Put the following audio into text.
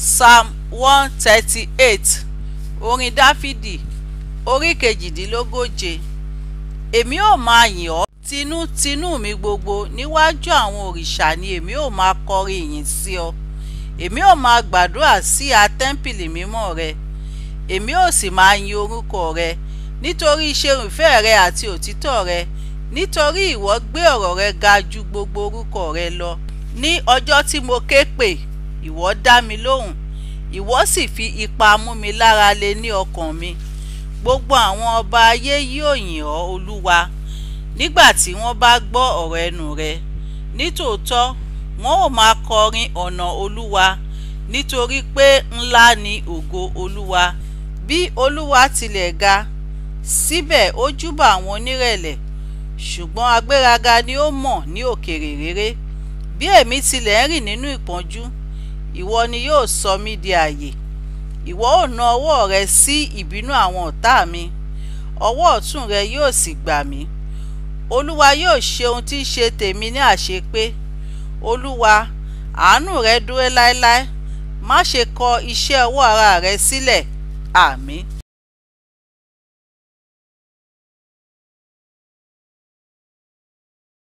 Psalm 138 orin Dáfídì orí kejìdínlógóje. Èmi ó máa yìn ọ́ tinútinú mi gbogbo, níwájú àwọn òrìṣà ni èmi ó máa kọrin ìyìn sí ọ. Èmi ó máa gbàdúrà sí tẹ́ḿpìlì mímọ́ rẹ, èmi ó sì máa yin orúkọ rẹ nítorí ìṣeun ìfẹ́ rẹ àti òtítọ́ rẹ, nítorí ìwọ gbé ọ̀rọ̀ rẹ ga ju gbogbo orúkọ rẹ lọ. Ní ọjọ́ tí mo ké pè, ìwọ dá mi lóhùn, ìwọ sì fi ipa mú mi lára le ní ọkàn mi. Gbogbo àwọn ọba ayé yóò yìn ọ́ Olúwa, nígbà tí wọ́n bá gbọ́ ọ̀rọ̀ ẹnu rẹ. Nítòótọ́ wọn ó máa kọrin ọ̀nà Olúwa, nítorí pé ńlá ni ògo Olúwa. Bí Olúwa tilẹ̀ ga, síbẹ̀ ó júbà àwọn onírẹ̀lẹ̀, ṣùgbọ́n agbéraga ni ó mọ̀ ní òkèèrè réré. Bí èmi tilẹ̀ ń rìn nínú ìpọ́njú, ìwọ ni yóò sọ mí di ààyè. Ìwọ ó na ọwọ́ rẹ sí ìbínú àwọn ọ̀tá mi, ọwọ́ ọ̀tún rẹ yóò sì gbà mí. Olúwa yóò ṣe ohun tí í ṣe tèmi ní àṣepé. Olúwa, àánú rẹ dúró láéláé, má ṣe kọ iṣẹ́ ọwọ́ ara rẹ sílẹ̀. Àmín.